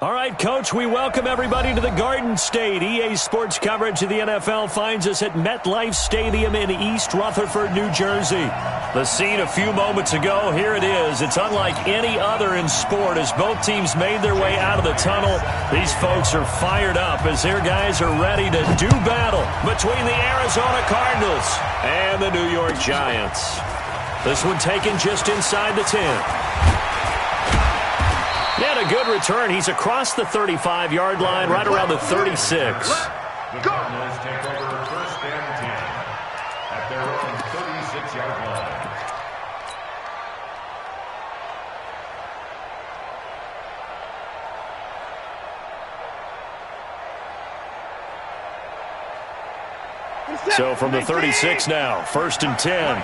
All right, Coach, we welcome everybody to the Garden State. EA Sports coverage of the NFL finds us at MetLife Stadium in East Rutherford, New Jersey. The scene a few moments ago, here it is. It's unlike any other in sport as both teams made their way out of the tunnel. These folks are fired up as their guys are ready to do battle between the Arizona Cardinals and the New York Giants. This one taken just inside the 10. And a good return. He's across the 35-yard line, right around the 36. The Cardinals take over first and 10 at their own 36-yard line. So from the 36 now, first and 10.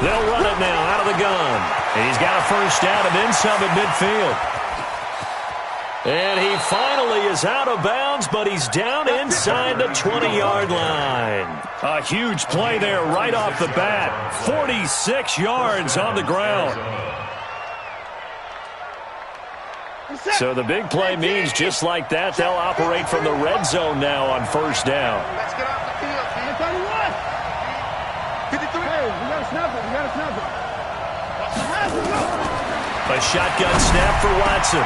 They'll run it now out of the gun. And he's got a first down and then some at midfield. And he finally is out of bounds, but he's down inside the 20-yard line. A huge play there right off the bat. 46 yards on the ground. So the big play means just like that, they'll operate from the red zone now on first down. Let's get off the field, man. 53. Hey, we got to snap it. We got to snap it. A shotgun snap for Watson.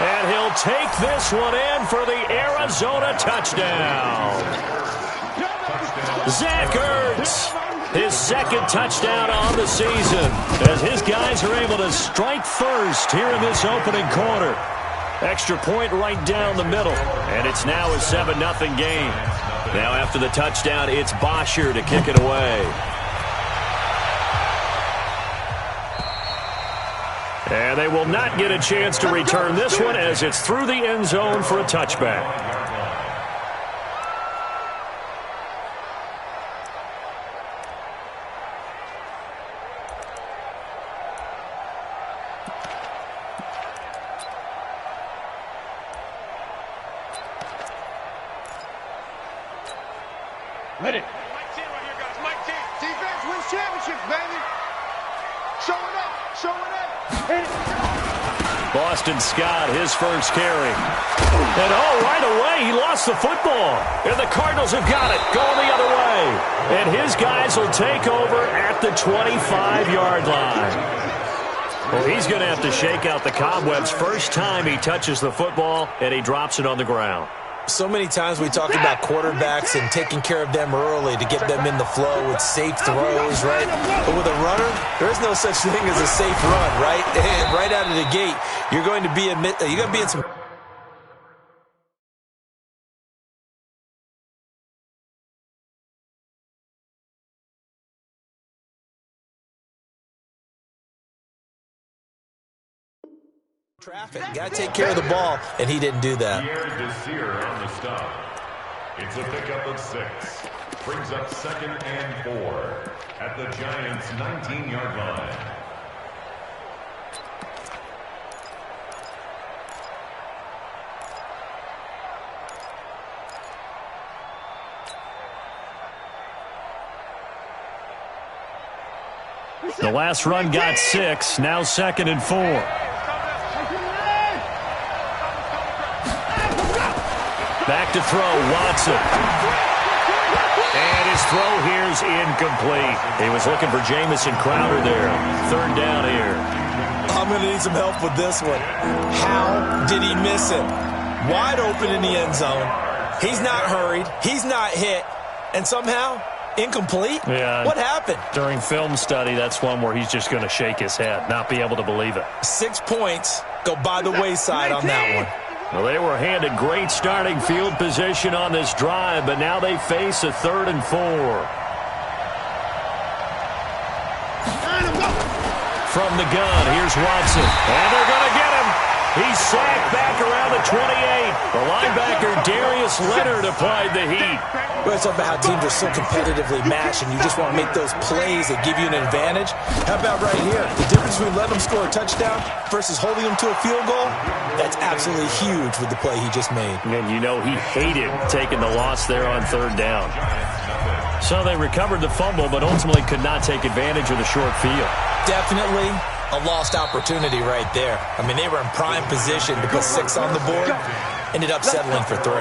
And he'll take this one in for the Arizona touchdown. Zach Ertz, his second touchdown on the season, as his guys are able to strike first here in this opening quarter. Extra point right down the middle, and it's now a 7-0 game. Now after the touchdown, it's Bosher to kick it away. And they will not get a chance to return this one as it's through the end zone for a touchback. Ready. Mike 10 right here, guys. Mike 10. Defense wins championships, baby. Show it up. Show it up. Boston Scott, his first carry. And right away, he lost the football. And the Cardinals have got it, going the other way. And his guys will take over at the 25-yard line. Well, he's going to have to shake out the cobwebs first time he touches the football, and he drops it on the ground. So many times we talk about quarterbacks and taking care of them early to get them in the flow with safe throws, right? But with a runner, there is no such thing as a safe run, right? And right out of the gate, you're going to be in some traffic. Got to take care of the ball, and he didn't do that. On the stop. It's a pickup of 6. Brings up 2nd and 4 at the Giants' 19-yard line. The last run got 6, now 2nd and 4. Back to throw, Watson. And his throw here is incomplete. He was looking for Jamison Crowder there. 3rd down here. I'm going to need some help with this one. How did he miss him? Wide open in the end zone. He's not hurried. He's not hit. And somehow, incomplete? Yeah. What happened? During film study, that's one where he's just going to shake his head, not be able to believe it. 6 points go by the wayside on that one. Well, they were handed great starting field position on this drive, but now they face a 3rd and 4. From the gun, here's Watson. And they're going to get him. He's sacked back around the 28. The linebacker, Darius Leonard, applied the heat. Well, it's about how teams are so competitively matched, and you just want to make those plays that give you an advantage. How about right here? The difference between letting them score a touchdown versus holding them to a field goal, that's absolutely huge with the play he just made. And you know he hated taking the loss there on 3rd down. So they recovered the fumble, but ultimately could not take advantage of the short field. Definitely a lost opportunity right there. I mean, they were in prime position to put 6 on the board. Ended up settling for 3.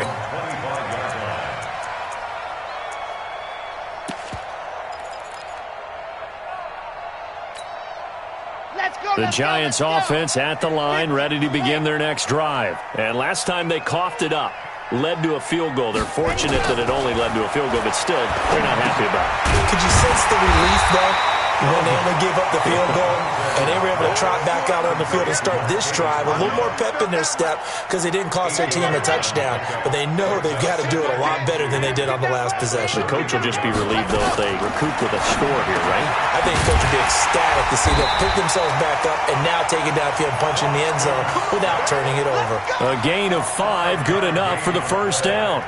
The Giants offense at the line, ready to begin their next drive. And last time they coughed it up, led to a field goal. They're fortunate that it only led to a field goal, but still, they're not happy about it. Could you sense the relief, though, when they only gave up the field goal and they were able to trot back out on the field and start this drive? A little more pep in their step because they didn't cost their team a touchdown, but they know they've got to do it a lot better than they did on the last possession. The coach will just be relieved, though, if they recoup with a score here, right? I think the coach will be ecstatic to see them pick themselves back up and now take it downfield and punch in the end zone without turning it over. A gain of 5, good enough for the first down.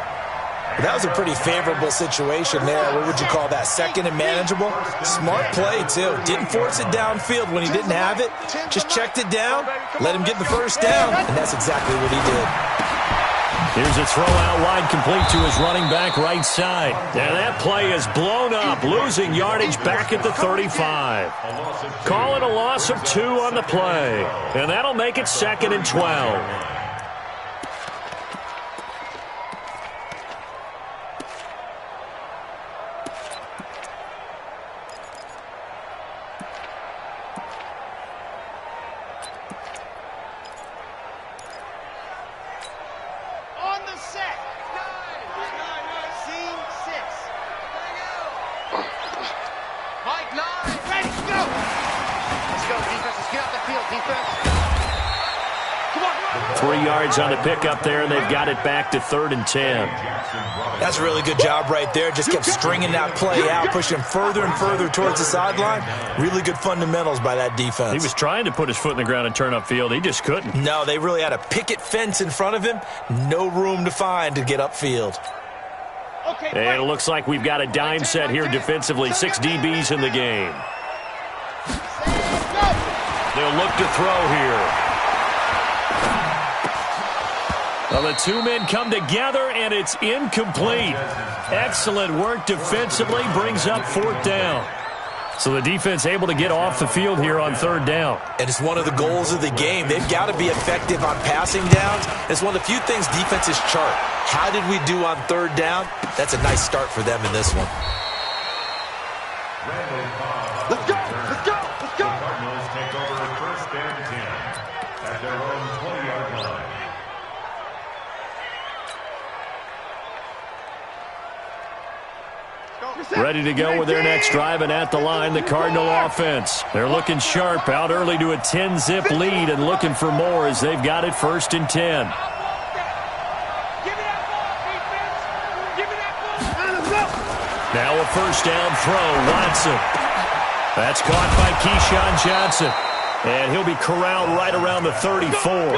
That was a pretty favorable situation there. What would you call that? Second and manageable? Smart play, too. Didn't force it downfield when he didn't have it. Just checked it down, let him get the first down, and that's exactly what he did. Here's a throw out wide, complete to his running back right side. And that play is blown up, losing yardage back at the 35. Call it a loss of 2 on the play. And that'll make it 2nd and 12. Ready, go! Let's go, defense. Let's get off the field, defense. Come on. 3 yards on the pickup there, and they've got it back to 3rd and 10. That's a really good job right there. Just kept stringing that play out, pushing further and further towards the sideline. Really good fundamentals by that defense. He was trying to put his foot in the ground and turn upfield. He just couldn't. No, they really had a picket fence in front of him. No room to find to get upfield. And it looks like we've got a dime set here defensively. 6 DBs in the game. They'll look to throw here. Well, the 2 men come together, and it's incomplete. Excellent work defensively, brings up 4th down. So the defense able to get off the field here on 3rd down. And it's one of the goals of the game. They've got to be effective on passing downs. It's one of the few things defenses chart. How did we do on 3rd down? That's a nice start for them in this one. Let's go! Let's go! Let's go! The Cardinals take over 1st and 10 at their own 20-yard line. Ready to go with their next drive, and at the line, the Cardinal offense. They're looking sharp, out early to a 10-zip lead and looking for more as they've got it 1st and 10. Now a 1st down throw, Watson. That's caught by Keyshawn Johnson. And he'll be corralled right around the 34.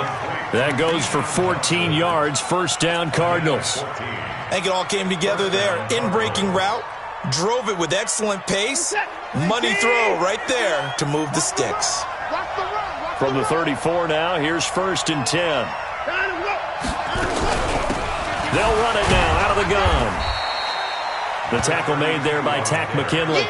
That goes for 14 yards, 1st down Cardinals. I think it all came together there. In-breaking route, drove it with excellent pace. Money throw right there to move the sticks. From the 34 now, here's 1st and 10. They'll run it now out of the gun. The tackle made there by Tack McKinley.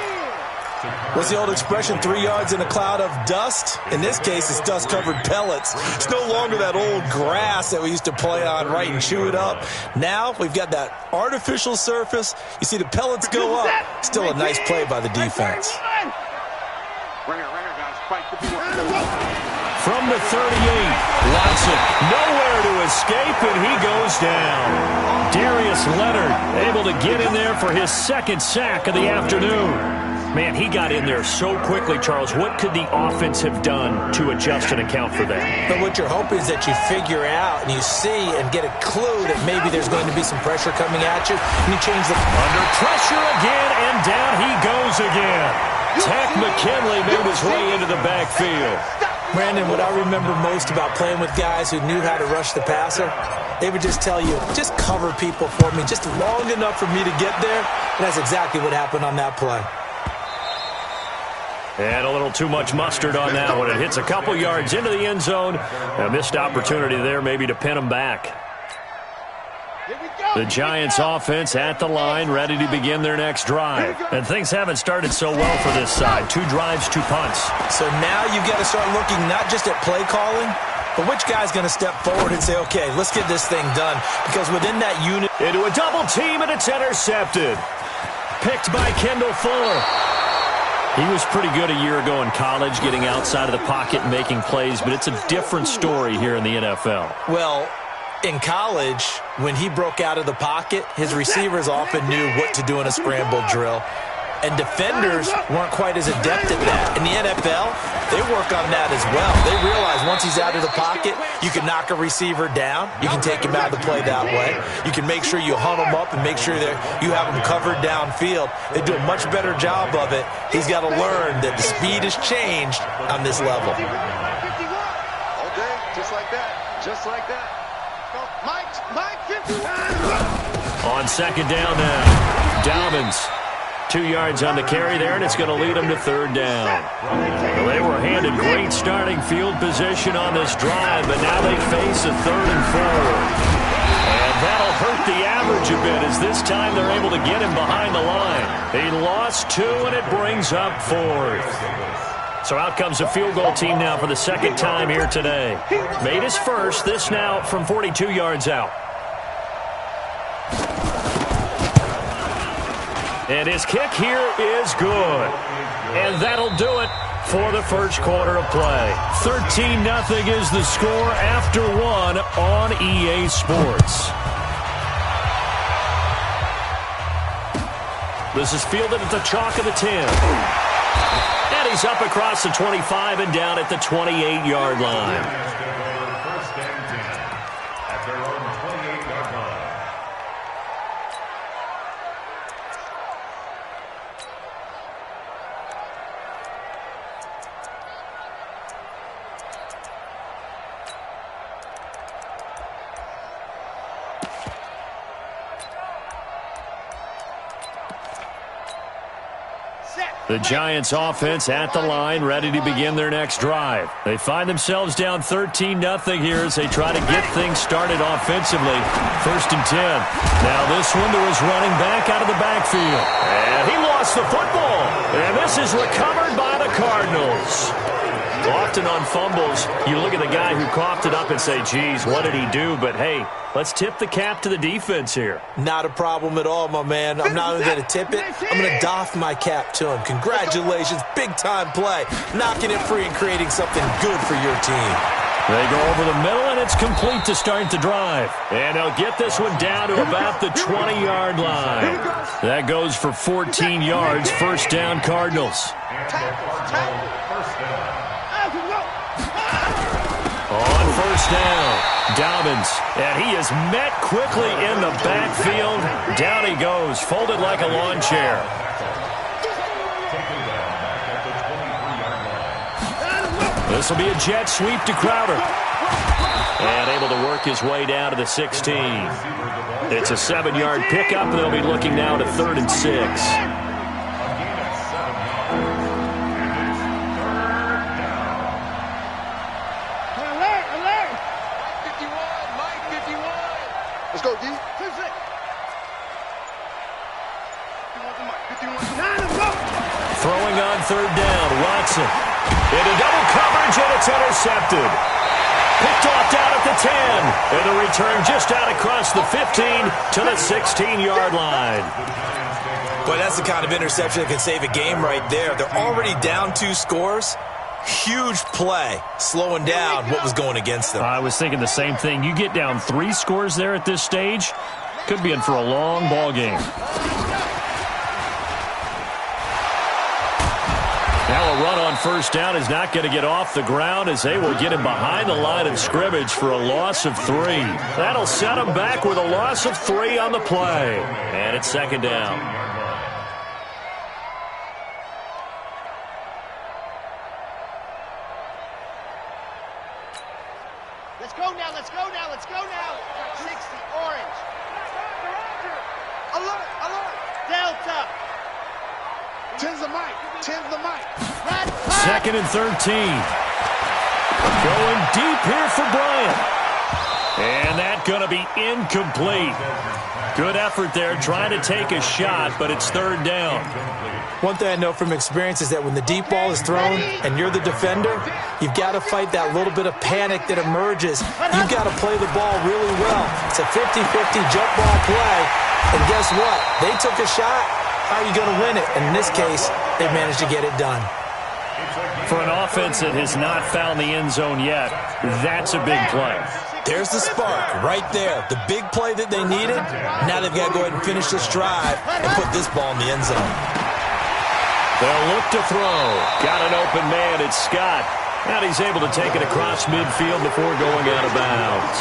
What's the old expression, 3 yards in a cloud of dust? In this case, it's dust-covered pellets. It's no longer that old grass that we used to play on, right, and chew it up. Now we've got that artificial surface. You see the pellets go up. Still a nice play by the defense. From the 38, Watson nowhere to escape, and he goes down. Darius Leonard able to get in there for his 2nd sack of the afternoon. Man, he got in there so quickly, Charles. What could the offense have done to adjust and account for that? But what you're hoping is that you figure out and you see and get a clue that maybe there's going to be some pressure coming at you, and you change the... Under pressure again, and down he goes again. Tack McKinley made his way into the backfield. Brandon, what I remember most about playing with guys who knew how to rush the passer, they would just tell you, just cover people for me, just long enough for me to get there. And that's exactly what happened on that play. And a little too much mustard on that one. It hits a couple yards into the end zone. A missed opportunity there maybe to pin him back. Here we go. The Giants offense at the line, ready to begin their next drive. And things haven't started so well for this side. 2 drives, 2 punts. So now you've got to start looking not just at play calling, but which guy's going to step forward and say, okay, let's get this thing done. Because within that unit... Into a double team, and it's intercepted. Picked by Kendall Fuller. He was pretty good a year ago in college, getting outside of the pocket and making plays, but it's a different story here in the NFL. Well, in college, when he broke out of the pocket, his receivers often knew what to do in a scramble drill. And defenders weren't quite as adept at that. In the NFL, they work on that as well. They realize once he's out of the pocket, you can knock a receiver down. You can take him out of the play that way. You can make sure you hunt him up and make sure that you have him covered downfield. They do a much better job of it. He's got to learn that the speed has changed on this level. All day, just like that. Just like that. Mike, 51. On second down now, Dobbins. 2 yards on the carry there, and it's going to lead them to third down. Well, they were handed great starting field position on this drive, but now they face a 3rd and 4. And that'll hurt the average a bit, as this time they're able to get him behind the line. He lost 2, and it brings up 4th. So out comes a field goal team now for the second time here today. Made his first, this now from 42 yards out. And his kick here is good. And that'll do it for the first quarter of play. 13-0 is the score after 1 on EA Sports. This is fielded at the chalk of the 10. And he's up across the 25 and down at the 28-yard line. The Giants offense at the line, ready to begin their next drive. They find themselves down 13-0 here as they try to get things started offensively. 1st and 10. Now this one to his running back out of the backfield. And he lost the football. And this is recovered by the Cardinals. Often on fumbles, you look at the guy who coughed it up and say, geez, what did he do? But, hey, let's tip the cap to the defense here. Not a problem at all, my man. I'm not only going to tip it, I'm going to doff my cap to him. Congratulations, big-time play. Knocking it free and creating something good for your team. They go over the middle, and it's complete to start the drive. And they'll get this one down to about the 20-yard line. That goes for 14 yards. First down, Cardinals. On first down, Dobbins, and he is met quickly in the backfield. Down he goes, folded like a lawn chair. This will be a jet sweep to Crowder. And able to work his way down to the 16. It's a 7-yard pickup, and they'll be looking now to 3rd and 6. Let's go, D. Throwing on 3rd down, Watson. Into double coverage, and it's intercepted. Picked off down at the 10. And the return just out across the 15 to the 16-yard line. Boy, that's the kind of interception that can save a game right there. They're already down 2 scores. Huge play, slowing down what was going against them. I was thinking the same thing. You get down 3 scores there at this stage, could be in for a long ball game. Now a run on first down is not going to get off the ground as they will get him behind the line of scrimmage for a loss of 3. That'll set him back with a loss of 3 on the play. And it's second down. Let's go now. 60, orange. Alert. Delta. 10's the mic. 10's the mic. 2nd and 13. Going deep here for Bryant. And that's going to be incomplete. Good effort there trying to take a shot, but it's third down. One thing I know from experience is that when the deep ball is thrown and you're the defender, you've got to fight that little bit of panic that emerges. You've got to play the ball really well. It's a 50-50 jump ball play. And guess what? They took a shot. How are you going to win it? And in this case, they managed to get it done. For an offense that has not found the end zone yet, that's a big play. There's the spark right there. The big play that they needed. Now they've got to go ahead and finish this drive and put this ball in the end zone. They'll look to throw. Got an open man. It's Scott. And he's able to take it across midfield before going out of bounds.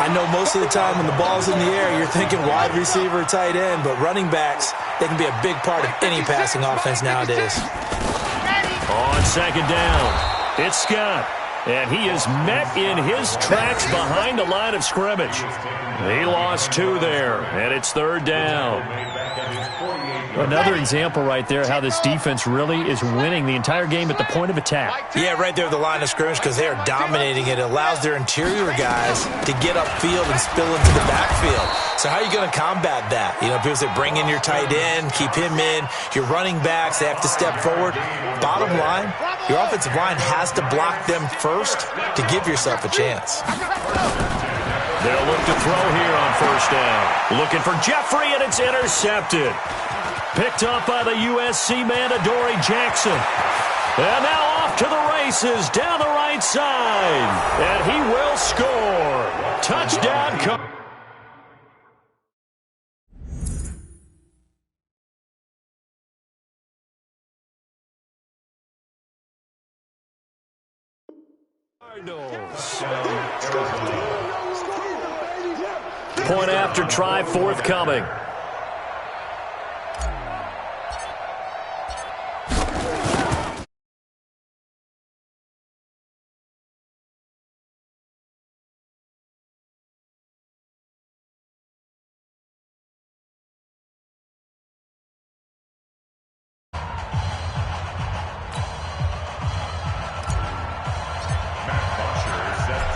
I know most of the time when the ball's in the air, you're thinking wide receiver, tight end, but running backs, they can be a big part of any passing offense nowadays. On second down, it's Scott. And he is met in his tracks behind the line of scrimmage. He lost 2 there, and it's third down. Another example right there how this defense really is winning the entire game at the point of attack. Yeah, right there at the line of scrimmage because they are dominating it. It allows their interior guys to get upfield and spill into the backfield. So how are you going to combat that? You know, people say bring in your tight end, keep him in. Your running backs, they have to step forward. Bottom line, your offensive line has to block them first to give yourself a chance. They'll look to throw here on first down. Looking for Jeffrey, and it's intercepted. Picked up by the USC man, Adoree Jackson. And now off to the races down the right side. And he will score. Touchdown. Point after try forthcoming.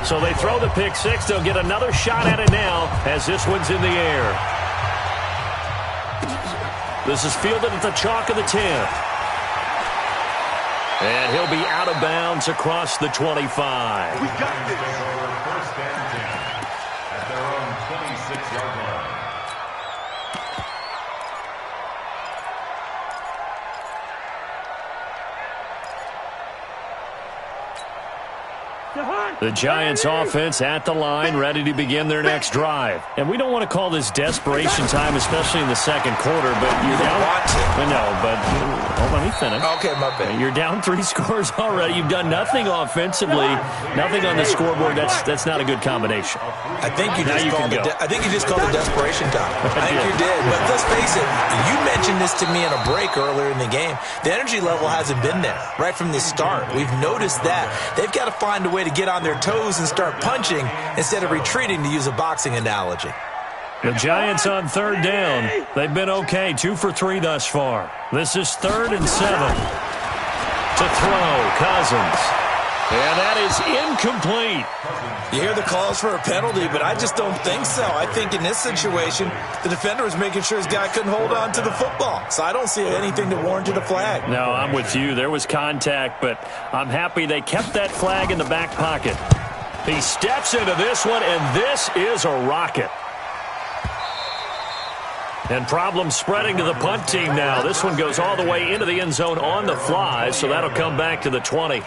So they throw the pick six. They'll get another shot at it now as this one's in the air. This is fielded at the chalk of the 10. And he'll be out of bounds across the 25. We got this. First and 10 at their own 26-yard line. The Giants offense at the line, ready to begin their next drive. And we don't want to call this desperation time, especially in the second quarter, but you're down. No, but hold on, let me finish. Okay, my bad. You're down 3 scores already. You've done nothing offensively, nothing on the scoreboard. That's not a good combination. I think you just called it desperation time. I think you did. But let's face it, you mentioned this to me in a break earlier in the game. The energy level hasn't been there right from the start. We've noticed that. They've got to find a way to get on their toes and start punching instead of retreating, to use a boxing analogy. The Giants on third down. They've been okay, 2 for 3 thus far. This is 3rd and 7. To throw, Cousins. And that is incomplete. You hear the calls for a penalty, but I just don't think so. I think in this situation, the defender was making sure his guy couldn't hold on to the football. So I don't see anything that warranted a flag. No, I'm with you. There was contact, but I'm happy they kept that flag in the back pocket. He steps into this one, and this is a rocket. And problems spreading to the punt team now. This one goes all the way into the end zone on the fly, so that'll come back to the 20.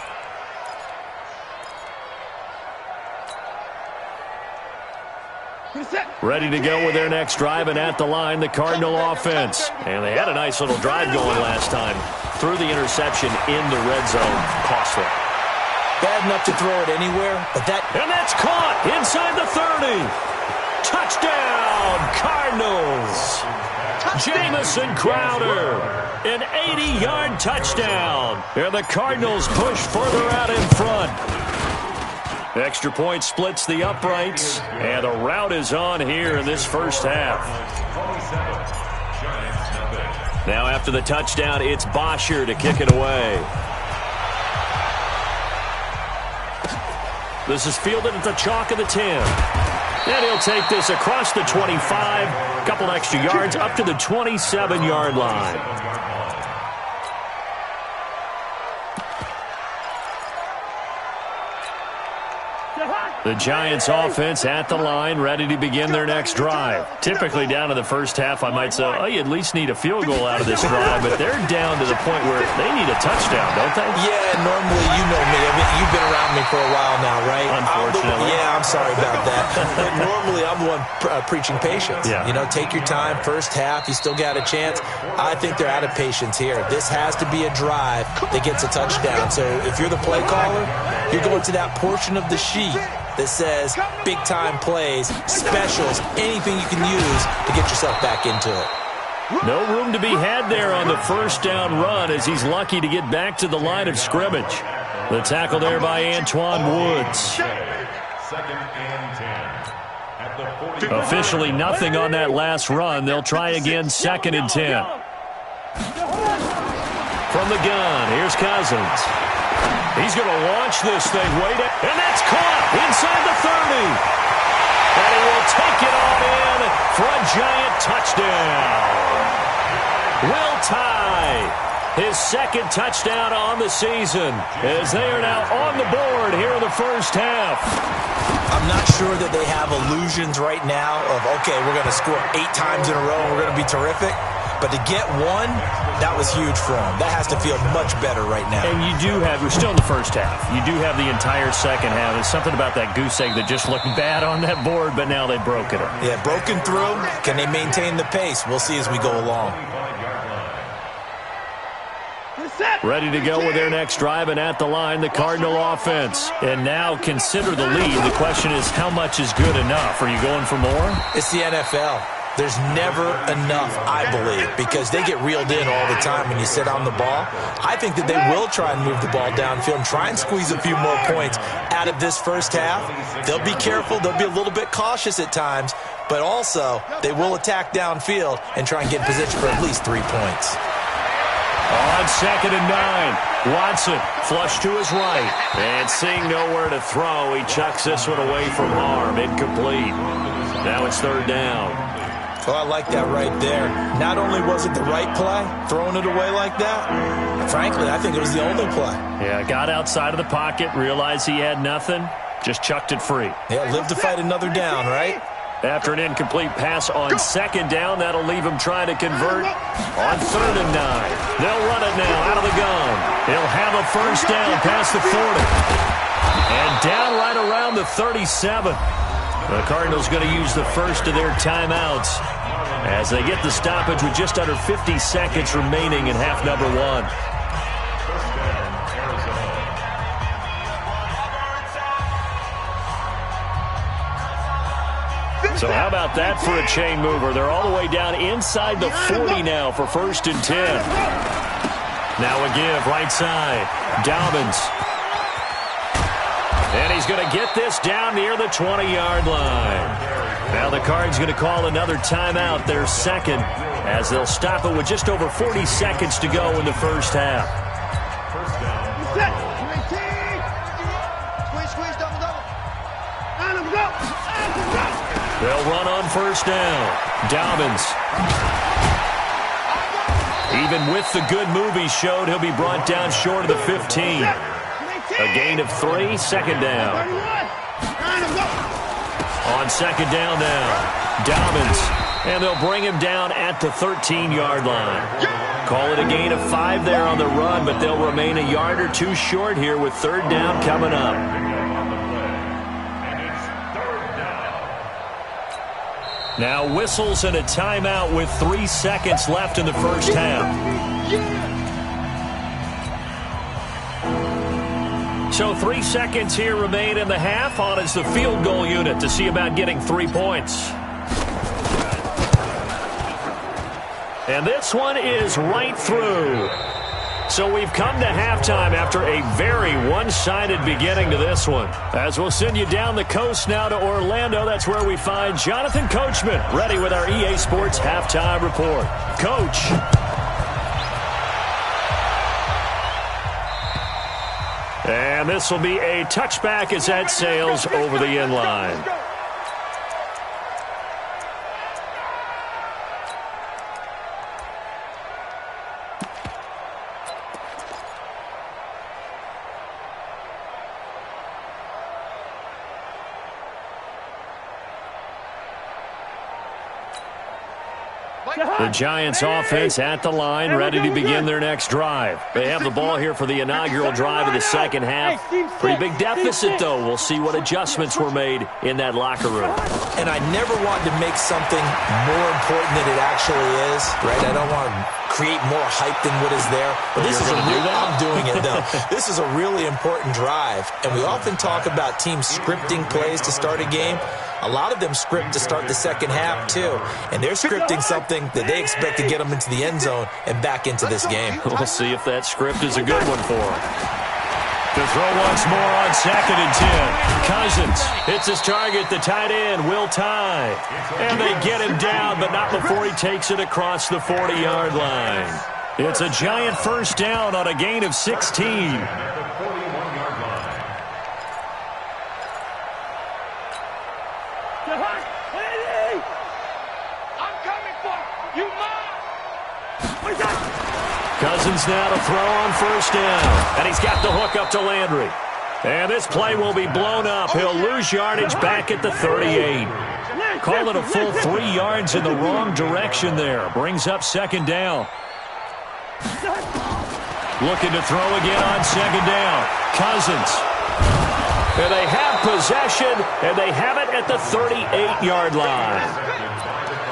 Ready to go with their next drive, and at the line, the Cardinal offense. And they had a nice little drive going last time. Threw the interception in the red zone. Costly. Bad enough to throw it anywhere, but that... And that's caught inside the 30. Touchdown, Cardinals. Jamison Crowder, an 80-yard touchdown. And the Cardinals push further out in front. Extra point splits the uprights, and a rout is on here in this first half. Now after the touchdown, it's Bosher to kick it away. This is fielded at the chalk of the 10. And he'll take this across the 25, a couple extra yards up to the 27-yard line. The Giants offense at the line, ready to begin their next drive. Typically down to the first half, I might say, oh, you at least need a field goal out of this drive, but they're down to the point where they need a touchdown, don't they? Yeah, normally, you know me. I mean, you've been around me for a while now, right? Unfortunately. I'm sorry about that. But normally, I'm the one preaching patience. Yeah. You know, take your time. First half, you still got a chance. I think they're out of patience here. This has to be a drive that gets a touchdown. So if you're the play caller, you're going to that portion of the sheet that says big-time plays, specials, anything you can use to get yourself back into it. No room to be had there on the first down run as he's lucky to get back to the line of scrimmage. The tackle there by Antoine Woods. Second and 10. Officially nothing on that last run. They'll try again, 2nd and 10. From the gun, here's Cousins. He's going to launch this thing way down, and that's caught inside the 30. And he will take it on in for a Giant touchdown. Will Tye, his 2nd touchdown on the season, as they are now on the board here in the first half. I'm not sure that they have illusions right now of, okay, we're going to score 8 times in a row and we're going to be terrific. But to get one, that was huge for them. That has to feel much better right now. And you do have, we're still in the first half. You do have the entire second half. There's something about that goose egg that just looked bad on that board, but now they've broken it. Yeah, broken through. Can they maintain the pace? We'll see as we go along. Ready to go with their next drive, and at the line, the Cardinal offense. And now consider the lead. The question is, how much is good enough? Are you going for more? It's the NFL. There's never enough, I believe, because they get reeled in all the time when you sit on the ball. I think that they will try and move the ball downfield and try and squeeze a few more points out of this first half. They'll be careful. They'll be a little bit cautious at times, but also they will attack downfield and try and get in position for at least 3 points. On 2nd and 9, Watson flush to his right. And seeing nowhere to throw, he chucks this one away from harm. Incomplete. Now it's 3rd down. Oh, I like that right there. Not only was it the right play, throwing it away like that, frankly, I think it was the only play. Yeah, got outside of the pocket, realized he had nothing, just chucked it free. Yeah, live to fight another down, right? After an incomplete pass on 2nd down, that'll leave him trying to convert on 3rd and 9. They'll run it now out of the gun. He'll have a first down past the 40. And down right around the 37. The Cardinals going to use the first of their timeouts as they get the stoppage with just under 50 seconds remaining in half number 1. So how about that for a chain mover? They're all the way down inside the 40 now for 1st and 10. Now a give, right side. Dobbins. And he's going to get this down near the 20-yard line. Now the Cards going to call another timeout, their 2nd, as they'll stop it with just over 40 seconds to go in the first half. They'll run on 1st down. Dobbins. Even with the good move he showed, he'll be brought down short of the 15. A gain of 3, 2nd down. On 2nd down now, Dobbins. And they'll bring him down at the 13-yard line. Call it a gain of 5 there on the run, but they'll remain a yard or 2 short here with 3rd down coming up. Now whistles and a timeout with 3 seconds left in the first half. So 3 seconds here remain in the half. On is the field goal unit to see about getting 3 points. And this one is right through. So we've come to halftime after a very one-sided beginning to this one. As we'll send you down the coast now to Orlando, that's where we find Jonathan Coachman ready with our EA Sports Halftime Report. Coach. And this will be a touchback as that sails over the end line. The Giants offense at the line, ready to begin their next drive. They have the ball here for the inaugural drive of the second half. Pretty big deficit, though. We'll see what adjustments were made in that locker room. And I never wanted to make something more important than it actually is, right? I don't want to create more hype than what is there. But this is I'm doing it, though. This is a really important drive. And we often talk about teams scripting plays to start a game. A lot of them script to start the second half, too. And they're scripting something that they expect to get them into the end zone and back into this game. We'll see if that script is a good one for them. To throw once more on 2nd and 10. Cousins hits his target, the tight end, Will Tye. And they get him down, but not before he takes it across the 40-yard line. It's a Giant first down on a gain of 16. Cousins now to throw on first down. And he's got the hook up to Landry. And this play will be blown up. He'll lose yardage back at the 38. Call it a full 3 yards in the wrong direction there. Brings up second down. Looking to throw again on second down. Cousins. And they have possession, and they have it at the 38-yard line.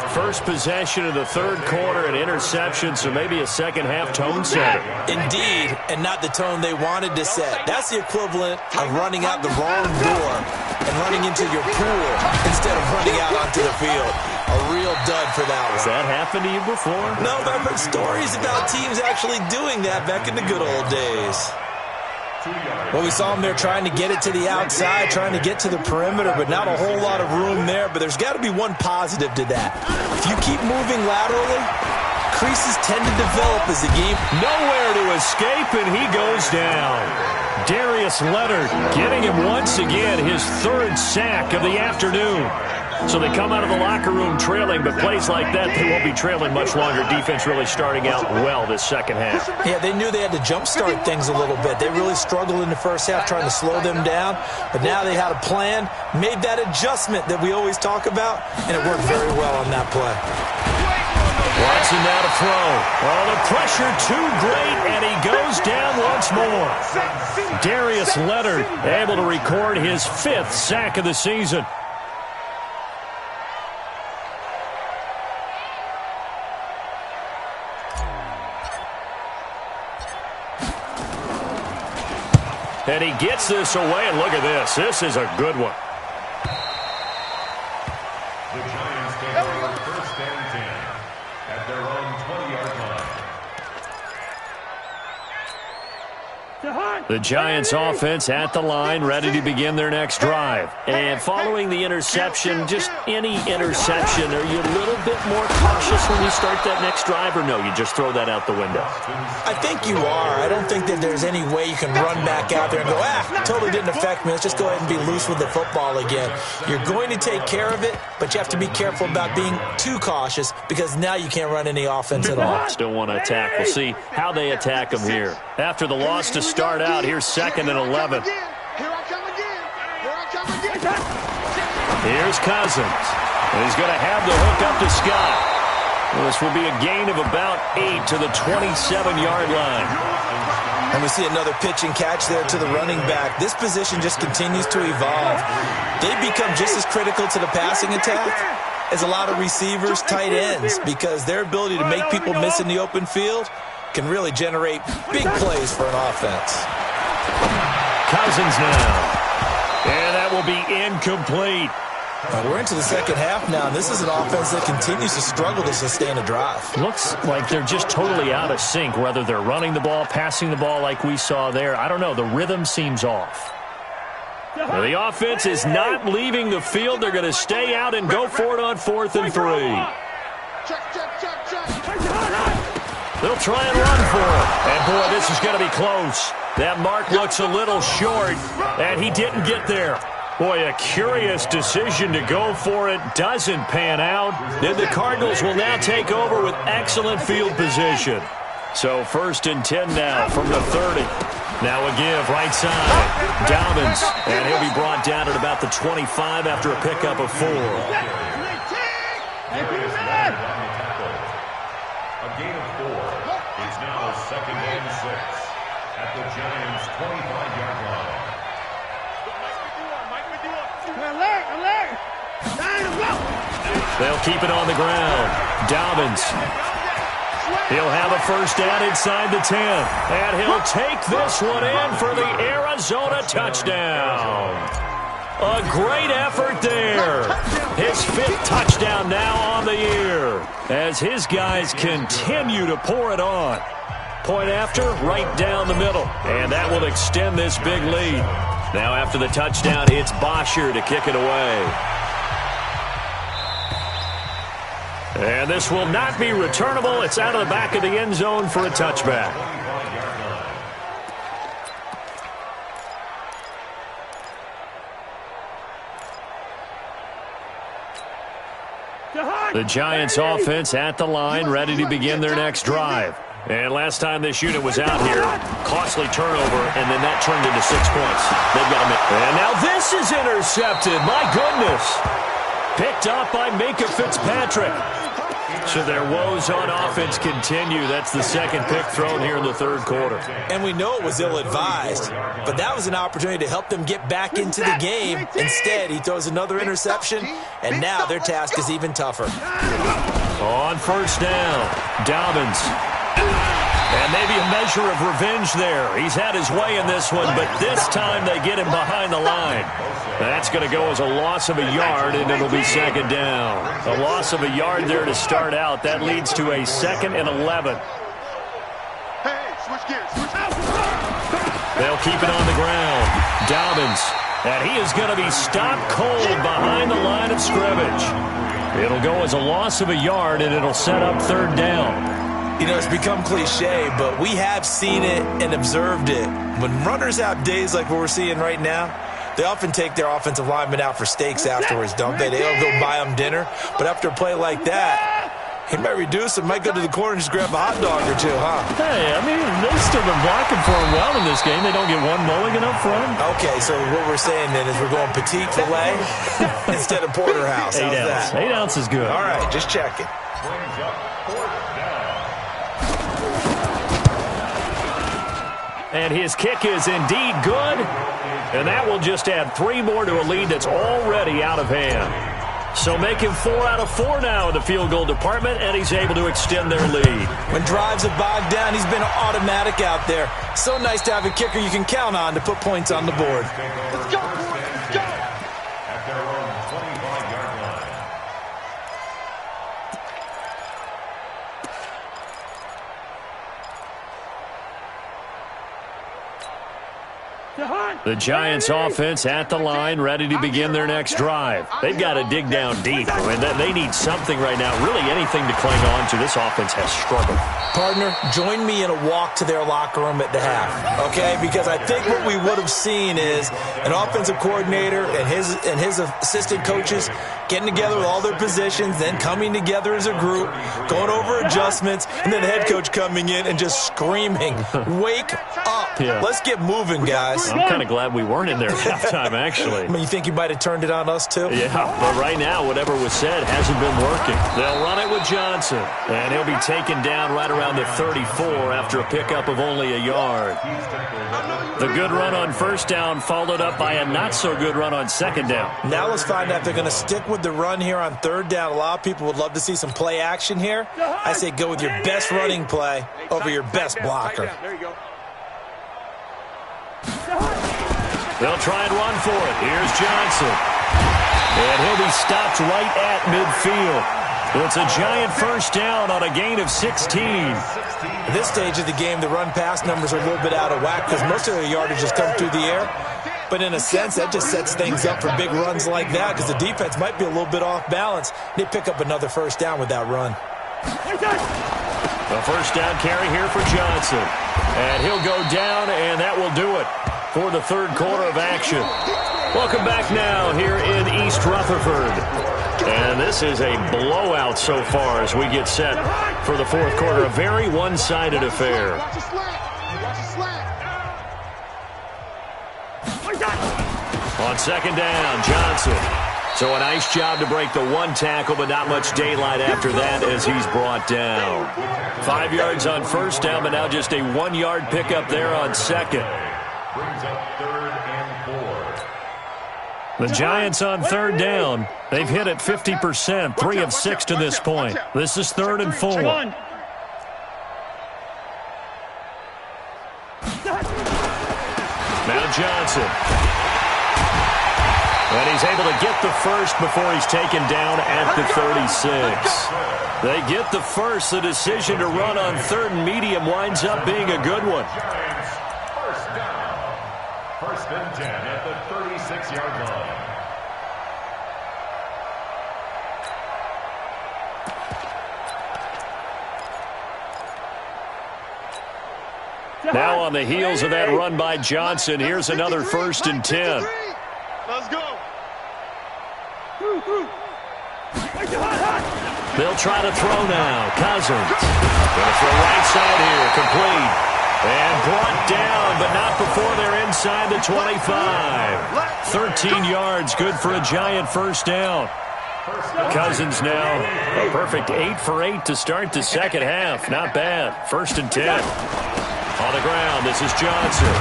First possession of the third quarter, an interception, so maybe a second-half tone setter. Indeed, and not the tone they wanted to set. That's the equivalent of running out the wrong door and running into your pool instead of running out onto the field. A real dud for that one. Has that happened to you before? No, but I've heard stories about teams actually doing that back in the good old days. Well, we saw him there trying to get it to the outside, trying to get to the perimeter, but not a whole lot of room there. But there's got to be one positive to that. If you keep moving laterally, creases tend to develop as the game. Nowhere to escape, and he goes down. Darius Leonard getting him once again, his third sack of the afternoon. So they come out of the locker room trailing, but plays like that, they won't be trailing much longer. Defense really starting out well this second half. Yeah, they knew they had to jumpstart things a little bit. They really struggled in the first half trying to slow them down, but now they had a plan, made that adjustment that we always talk about, and it worked very well on that play. Watson now to throw. Oh, the pressure too great, and he goes down once more. Darius Leonard able to record his 5th sack of the season. And he gets this away, and look at this. This is a good one. The Giants take over first and 10 at their own 20-yard line. The Giants offense at the line, ready to begin their next drive. And following the interception, just any interception, are you a little bit more cautious when you start that next drive, or no, you just throw that out the window? I think you are. I don't think that there's any way you can run back out there and go, totally didn't affect me. Let's just go ahead and be loose with the football again. You're going to take care of it, but you have to be careful about being too cautious because now you can't run any offense at all. Still want to attack. We'll see how they attack them here. After the loss to start out, here's 2nd and 11. Here's Cousins. And he's going to have the hook up to Scott. Well, this will be a gain of about 8 to the 27-yard line. And we see another pitch and catch there to the running back. This position just continues to evolve. They've become just as critical to the passing attack as a lot of receivers, tight ends, because their ability to make people miss in the open field can really generate big plays for an offense. Cousins now. And that will be incomplete. We're into the second half now, and this is an offense that continues to struggle to sustain a drive. Looks like they're just totally out of sync, whether they're running the ball, passing the ball like we saw there. I don't know. The rhythm seems off. Now, the offense is not leaving the field. They're going to stay out and go for it on 4th and 3. They'll try and run for it. And, boy, this is going to be close. That mark looks a little short, and he didn't get there. Boy, a curious decision to go for it. Doesn't pan out. And the Cardinals will now take over with excellent field position. So 1st and 10 now from the 30. Now a give right side. Dobbins. And he'll be brought down at about the 25 after a pickup of 4. A gain of 4. It's now 2nd and 6 at the Giants' 25-yard line. Alert! They'll keep it on the ground. Dobbins. He'll have a first down inside the 10. And he'll take this one in for the Arizona touchdown. A great effort there. His 5th touchdown now on the year as his guys continue to pour it on. Point after, right down the middle. And that will extend this big lead. Now after the touchdown, it's Bosher to kick it away. And this will not be returnable. It's out of the back of the end zone for a touchback. The Giants offense at the line, ready to begin their next drive. And last time this unit was out here, costly turnover, and then that turned into 6 points. They've got to. And now this is intercepted. My goodness. Picked up by Minka Fitzpatrick. So their woes on offense continue. That's the 2nd pick thrown here in the 3rd quarter. And we know it was ill-advised, but that was an opportunity to help them get back into the game. Instead, he throws another interception, and now their task is even tougher. On 1st down, Dobbins. And maybe a measure of revenge there. He's had his way in this one, but this time they get him behind the line. That's going to go as a loss of a yard, and it'll be 2nd down. A loss of a yard there to start out. That leads to a 2nd and 11. Hey, switch gears. They'll keep it on the ground. Dobbins. And he is going to be stopped cold behind the line of scrimmage. It'll go as a loss of a yard, and it'll set up 3rd down. You know, it's become cliche, but we have seen it and observed it. When runners have days like what we're seeing right now, they often take their offensive linemen out for steaks afterwards, don't they? They'll go buy them dinner. But after a play like that, he might reduce it, might go to the corner and just grab a hot dog or 2, huh? Hey, I mean, they've still been blocking for him well in this game. They don't get one mulligan up front. Okay, so what we're saying then is we're going petite filet instead of porterhouse. 8 ounce. 8 ounce is good. All right, just checking. Brings up 4th down. And his kick is indeed good. And that will just add 3 more to a lead that's already out of hand. So make him 4 out of 4 now in the field goal department, and he's able to extend their lead. When drives have bogged down, he's been automatic out there. So nice to have a kicker you can count on to put points on the board. Let's go, boys. Let's go. At their own 25-yard line. The Giants offense at the line, ready to begin their next drive. They've got to dig down deep. I mean, they need something right now, really anything to cling on to. This offense has struggled. Partner, join me in a walk to their locker room at the half, okay? Because I think what we would have seen is an offensive coordinator and his assistant coaches getting together with all their positions, then coming together as a group, going over adjustments, and then the head coach coming in and just screaming, wake up. Yeah. Let's get moving, guys. I'm kind of glad we weren't in there at halftime, actually. I mean, you think you might have turned it on us, too? Yeah, but right now, whatever was said hasn't been working. They'll run it with Johnson, and he'll be taken down right around the 34 after a pickup of only a yard. The good run on 1st down followed up by a not-so-good run on 2nd down. Now let's find out if they're going to stick with the run here on 3rd down. A lot of people would love to see some play action here. I say go with your best running play over your best blocker. There you go. They'll try and run for it. Here's Johnson. And he'll be stopped right at midfield. It's a giant 1st down on a gain of 16. At this stage of the game, the run-pass numbers are a little bit out of whack because most of the yardage has come through the air. But in a sense, that just sets things up for big runs like that because the defense might be a little bit off balance. They pick up another 1st down with that run. A first down carry here for Johnson. And he'll go down, and that will do it for the third quarter of action. Welcome back now here in East Rutherford. And this is a blowout so far as we get set for the fourth quarter. A very one-sided affair. On second down, Johnson. So a nice job to break the one tackle, but not much daylight after that as he's brought down. 5 yards on first down, but now just a 1 yard pickup there on second. Brings up third and 4. The Giants on third down. They've hit it 50%, 3 of 6 to this point. This is third and 4. Now Johnson. And he's able to get the first before he's taken down at the 36. They get the first. The decision to run on third and medium winds up being a good one. Giants, first down. First and 10 at the 36-yard line. Now on the heels of that run by Johnson, here's another first and 10. Let's go. They'll try to throw now. Cousins. Going to throw right side here. Complete. And brought down, but not before they're inside the 25. 13 yards. Good for a Giant first down. Cousins now a perfect 8 for 8 to start the second half. Not bad. First and 10. On the ground, this is Johnson.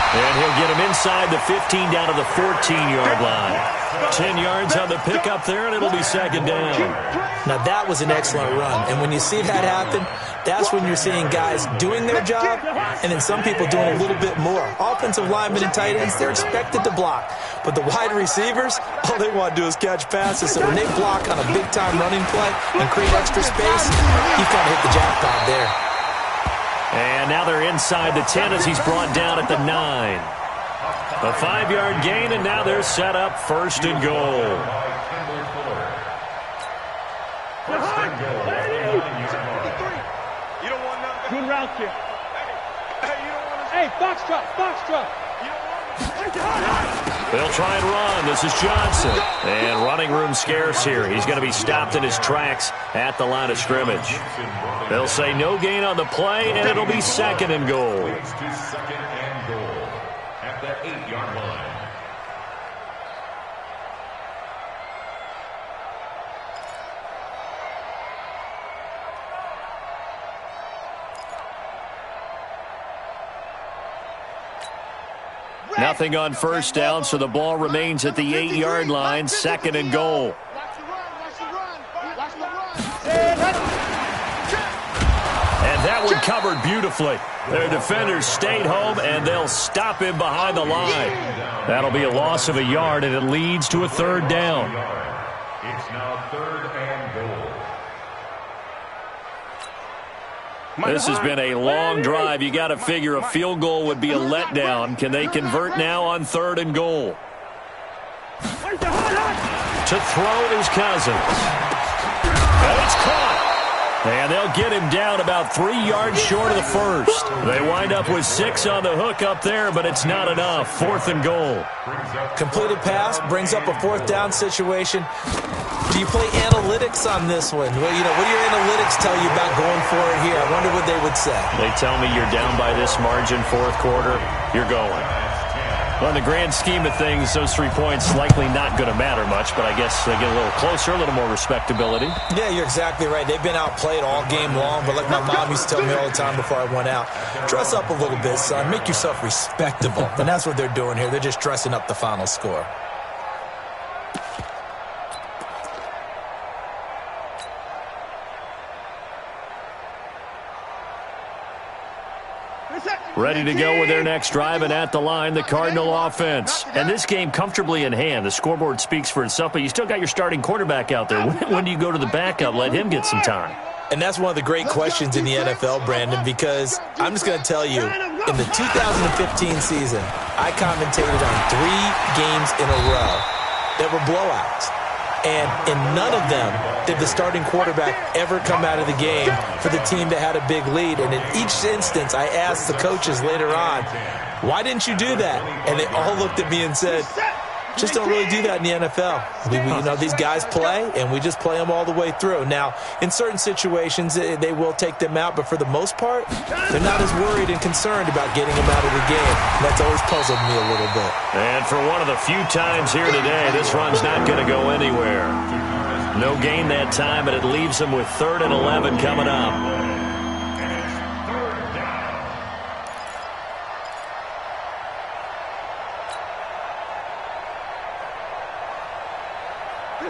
And he'll get him inside the 15 down to the 14-yard line. 10 yards on the pickup there, and it'll be second down. Now, that was an excellent run. And when you see that happen, that's when you're seeing guys doing their job and then some people doing a little bit more. Offensive linemen and tight ends, they're expected to block. But the wide receivers, all they want to do is catch passes. So when they block on a big-time running play and create extra space, you kind of hit the jackpot there. And now they're inside the 10 as he's brought down at the 9. A 5-yard gain, and now they're set up first and goal. Good route here. Hey, box drop. They'll try and run. This is Johnson. And running room scarce here. He's going to be stopped in his tracks at the line of scrimmage. They'll say no gain on the play, and it'll be second and goal. Second and goal at the 8-yard line. Nothing on first down, so the ball remains at the 8-yard line, second and goal. And that one covered beautifully. Their defenders stayed home, and they'll stop him behind the line. That'll be a loss of a yard, and it leads to a third down. It's now third and goal. This has been a long drive. You got to figure a field goal would be a letdown. Can they convert now on third and goal? To throw is Cousins. And it's caught. And they'll get him down about 3 yards short of the first. They wind up with 6 on the hook up there, but it's not enough. Fourth and goal. Completed pass brings up a fourth down situation. Do you play analytics on this one? Well, what do your analytics tell you about going for it here? I wonder what they would say. They tell me you're down by this margin, fourth quarter, you're going. Well, in the grand scheme of things, those 3 points likely not going to matter much, but I guess they get a little closer, a little more respectability. Yeah, you're exactly right. They've been outplayed all game long, but like my mom used to tell me all the time before I went out, dress up a little bit, son. Make yourself respectable. And that's what they're doing here. They're just dressing up the final score. Ready to go with their next drive, and at the line, the Cardinal offense. And this game comfortably in hand. The scoreboard speaks for itself, but you still got your starting quarterback out there. When do you go to the backup? Let him get some time. And that's one of the great questions in the NFL, Brandon, because I'm just going to tell you, in the 2015 season, I commentated on 3 games in a row that were blowouts. And in none of them did the starting quarterback ever come out of the game for the team that had a big lead. And in each instance, I asked the coaches later on, why didn't you do that? And they all looked at me and said, just don't really do that in the NFL. These guys play, and we just play them all the way through. Now, in certain situations, they will take them out, but for the most part, they're not as worried and concerned about getting them out of the game. And that's always puzzled me a little bit. And for one of the few times here today, this run's not going to go anywhere. No gain that time, and it leaves them with 3rd and 11 coming up.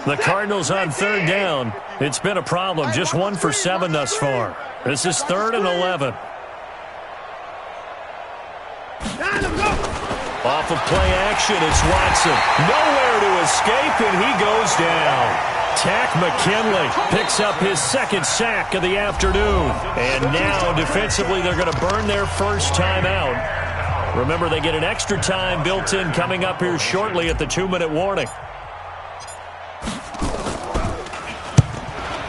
The Cardinals on 3rd down. It's been a problem. Just 1 for 7 thus far. This is 3rd and 11. Off of play action, it's Watson. Nowhere to escape, and he goes down. Tack McKinley picks up his 2nd sack of the afternoon. And now, defensively, they're going to burn their first time out. Remember, they get an extra time built in coming up here shortly at the 2-minute warning.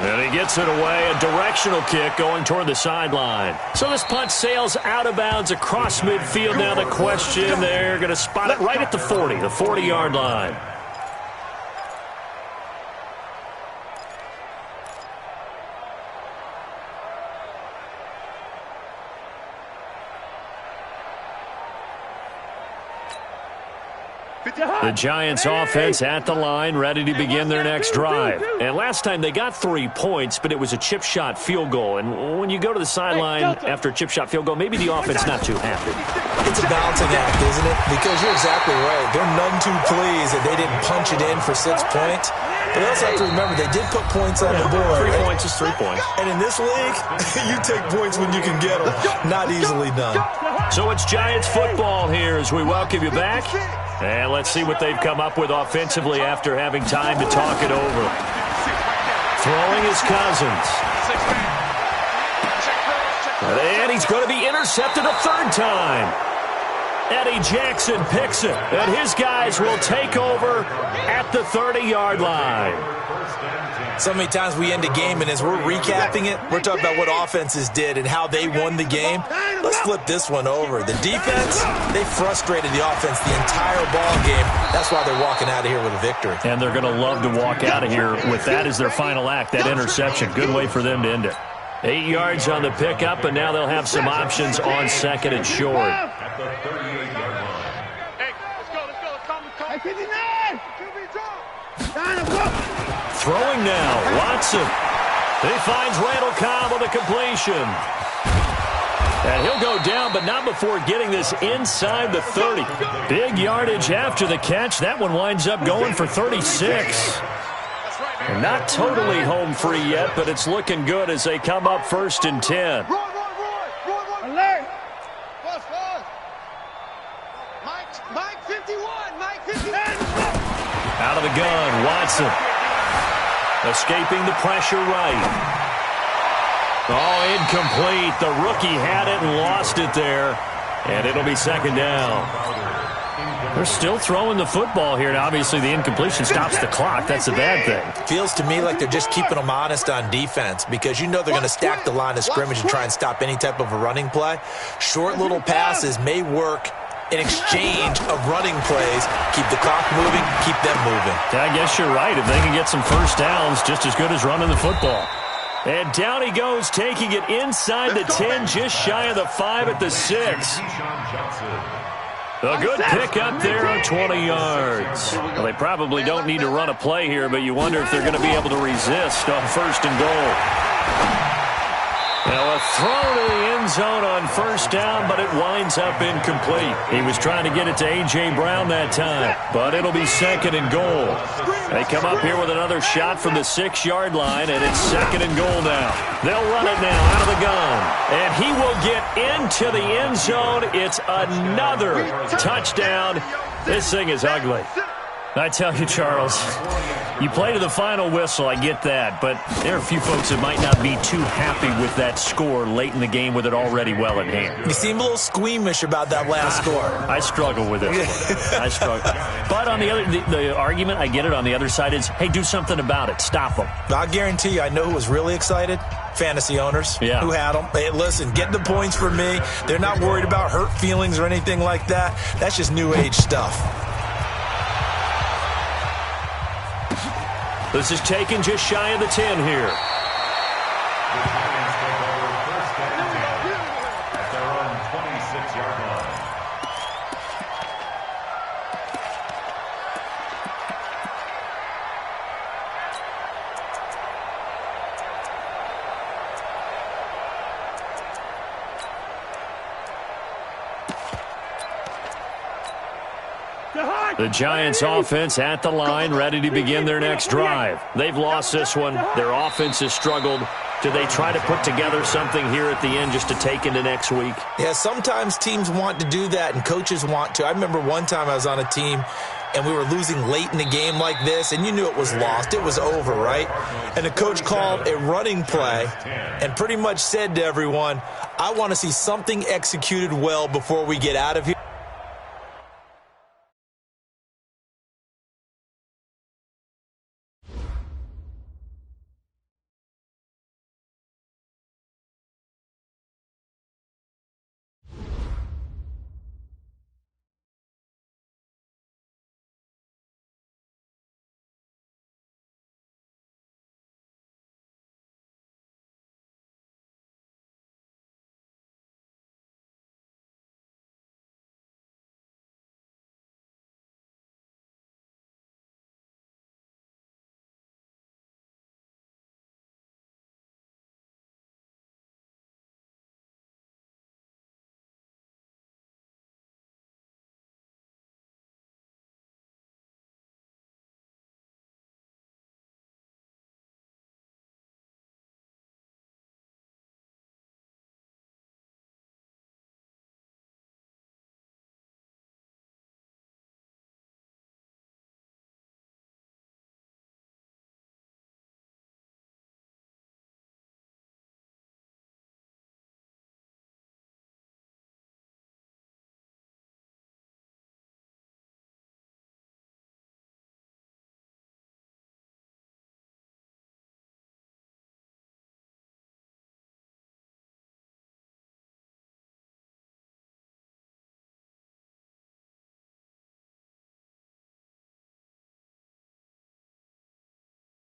And he gets it away, a directional kick going toward the sideline. So this punt sails out of bounds across midfield. Now the question, they're going to spot it right at the 40, the 40-yard line. The Giants offense at the line, ready to begin their next drive. And last time they got 3 points, but it was a chip shot field goal. And when you go to the sideline after a chip shot field goal, maybe the offense not too happy. It's a balancing act, isn't it? Because you're exactly right. They're none too pleased that they didn't punch it in for 6 points. But they also have to remember they did put points on the board. 3 points is 3 points. And in this league, you take points when you can get them. Not easily done. So it's Giants football here as we welcome you back. And let's see what they've come up with offensively after having time to talk it over. Throwing his Cousins. And he's going to be intercepted a 3rd time. Eddie Jackson picks it, and his guys will take over at the 30-yard line. So many times we end a game, and as we're recapping it, we're talking about what offenses did and how they won the game. Let's flip this one over. The defense, they frustrated the offense the entire ball game. That's why they're walking out of here with a victory. And they're going to love to walk out of here with that as their final act, that interception. Good way for them to end it. 8 yards on the pickup, and now they'll have some options on 2nd and short. At the 38-yard line. Hey, let's go. Hey, 59! Throwing now, Watson. He finds Randall Cobb on the completion. And he'll go down, but not before getting this inside the 30. Big yardage after the catch. That one winds up going for 36. And not totally home free yet, but it's looking good as they come up 1st and 10. Roy. Alert! Bus. Mike 51. Mike 51. Out of the gun, Watson. Escaping the pressure right. Oh, incomplete. The rookie had it and lost it there. And it'll be 2nd down. They're still throwing the football here. And obviously, the incompletion stops the clock. That's a bad thing. Feels to me like they're just keeping them honest on defense because you know they're going to stack the line of scrimmage and try and stop any type of a running play. Short little passes may work in exchange of running plays. Keep the clock moving, keep them moving. I guess you're right. If they can get some first downs, just as good as running the football. And down he goes, taking it inside the 10, just shy of the 5 at the 6. A good pick up there on 20 yards. Well, they probably don't need to run a play here, but you wonder if they're going to be able to resist on 1st and goal. Now a throw to the end zone on 1st down, but it winds up incomplete. He was trying to get it to A.J. Brown that time, but it'll be 2nd and goal. They come up here with another shot from the 6-yard line, and it's 2nd and goal now. They'll run it now out of the gun, and he will get into the end zone. It's another touchdown. This thing is ugly. I tell you, Charles, You play to the final whistle, I get that, but there are a few folks that might not be too happy with that score late in the game with it already well in hand. You seem a little squeamish about that last score. I struggle with it. I struggle. But on the argument, I get it, on the other side is, hey, do something about it. Stop them. I guarantee you, I know who was really excited. Fantasy owners who had them. Hey, listen, get the points for me. They're not worried about hurt feelings or anything like that. That's just new age stuff. This is taken just shy of the 10 here. At their own 26-yard line. The Giants offense at the line, ready to begin their next drive. They've lost this one. Their offense has struggled. Do they try to put together something here at the end just to take into next week? Yeah, sometimes teams want to do that and coaches want to. I remember one time I was on a team and we were losing late in the game like this, and you knew it was lost. It was over, right? And the coach called a running play and pretty much said to everyone, I want to see something executed well before we get out of here.